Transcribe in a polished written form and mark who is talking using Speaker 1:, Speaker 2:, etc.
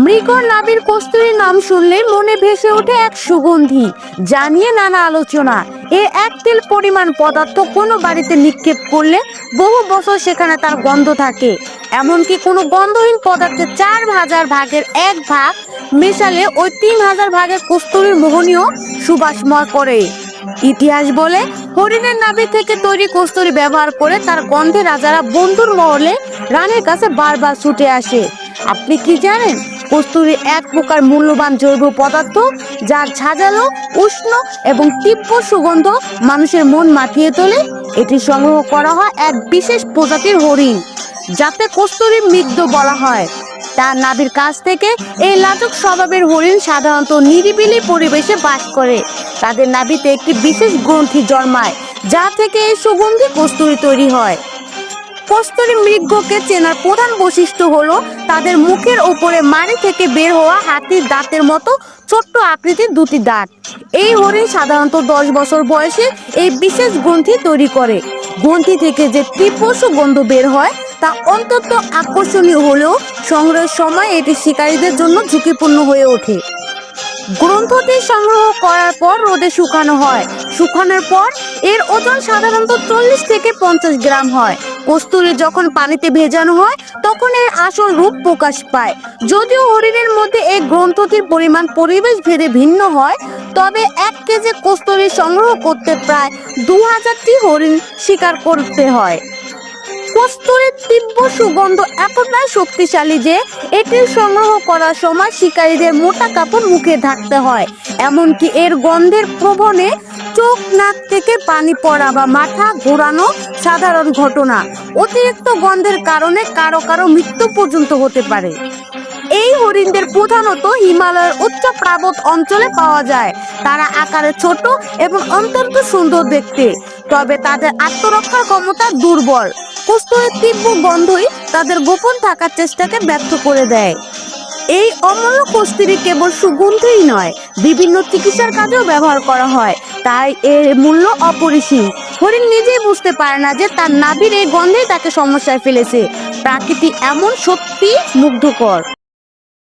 Speaker 1: মৃগর নাভির কস্তুরীর নাম শুনলে মনে ভেসে ওঠে এক সুগন্ধি, জানিয়ে নানা আলোচনা। এর এক তেল পরিমাণ পদার্থ কোনো বাড়িতে নিক্ষেপ করলে বহু বছর সেখানে তার গন্ধ থাকে। এমনকি কোনো গন্ধহীন পদার্থের 4,000 ভাগের 1 ভাগ মেশালে ওই 3,000 ভাগের কস্তুরীর মোহনীয় সুবাসময় করে। ইতিহাস বলে, হরিণের নাভি থেকে তৈরি কস্তুরী ব্যবহার করে তার গন্ধে রাজারা বন্ধুর মহলে রানীর কাছে বারবার ছুটে আসে। আপনি কি জানেন, কস্তুরী এক প্রকার মূল্যবান জৈব পদার্থ, যার ঝাঁঝালো, উষ্ণ এবং তীব্র সুগন্ধ মানুষের মন মাতিয়ে তোলে। এটি সংগ্রহ করা হয় এক বিশেষ প্রজাতির হরিণ, যাতে কস্তুরী মৃগ বলা হয়। তার নাভির কাছ থেকে এই লাজুক স্বভাবের হরিণ সাধারণত নিরিবিলি পরিবেশে বাস করে। তাদের নাভিতে একটি বিশেষ গ্রন্থি জন্মায়, যা থেকে এই সুগন্ধি কস্তুরী তৈরি হয়। কস্তুরী মৃগকে চেনার প্রধান বৈশিষ্ট্য হলো তাদের মুখের উপরে মাড়ি থেকে বের হওয়া হাতির দাঁতের মতো ছোট্ট আকৃতির দুটি দাঁত। এই হরিণ সাধারণত 10 বছর বয়সে এই বিশেষ গ্রন্থি তৈরি করে। গ্রন্থি থেকে যে তীব্র সুগন্ধ বের হয় তা অত্যন্ত আকর্ষণীয় হলেও সংগ্রহের সময় এটি শিকারীদের জন্য ঝুঁকিপূর্ণ হয়ে ওঠে। গ্রন্থটি সংগ্রহ করার পর রোদে শুকানো হয়। শুকানোর পর এর ওজন সাধারণত 40 থেকে 50 গ্রাম হয়। কস্তুরী যখন পানিতে ভেজানো হয় তখন এর আসল রূপ প্রকাশ পায়। যদিও হরিণের মধ্যে এই গ্রন্থটির পরিমাণ পরিবেশ ভেদে ভিন্ন হয়, তবে 1 কেজি কস্তুরী সংগ্রহ করতে প্রায় 2000টি হরিণ শিকার করতে হয়। কস্তুরীর তীব্র সুগন্ধ এতটাই শক্তিশালী যে এটি সংগ্রহ করার সময় শিকারীদের মোটা কাপড় মুখে ঢাকতে হয়। এমনকি এর গন্ধের প্রবণে চোখ, নাক থেকে পানি পড়া বা মাথা ঘোরানো সাধারণ ঘটনা। অতিরিক্ত গন্ধের কারণে কারো কারো মৃত্যু পর্যন্ত হতে পারে। এই হরিণদের প্রধানত হিমালয়ের উচ্চ পার্বত্য অঞ্চলে পাওয়া যায়। তারা আকারে ছোট এবং অত্যন্ত সুন্দর দেখতে, তবে তাদের আত্মরক্ষার ক্ষমতা দুর্বল। কস্তুরীর তীব্র গন্ধই তাদের গোপন থাকার চেষ্টাকে ব্যর্থ করে দেয়। এই অমূল্য কস্তুরী কেবল সুগন্ধই নয়, বিভিন্ন চিকিৎসার কাজেও ব্যবহার করা হয়, তাই এর মূল্য অপরিসীম। হরিণ নিজেই বুঝতে পারে না যে তার নাভির এই গন্ধেই তাকে সমস্যায় ফেলেছে। প্রকৃতি এমন সত্যি মুগ্ধকর।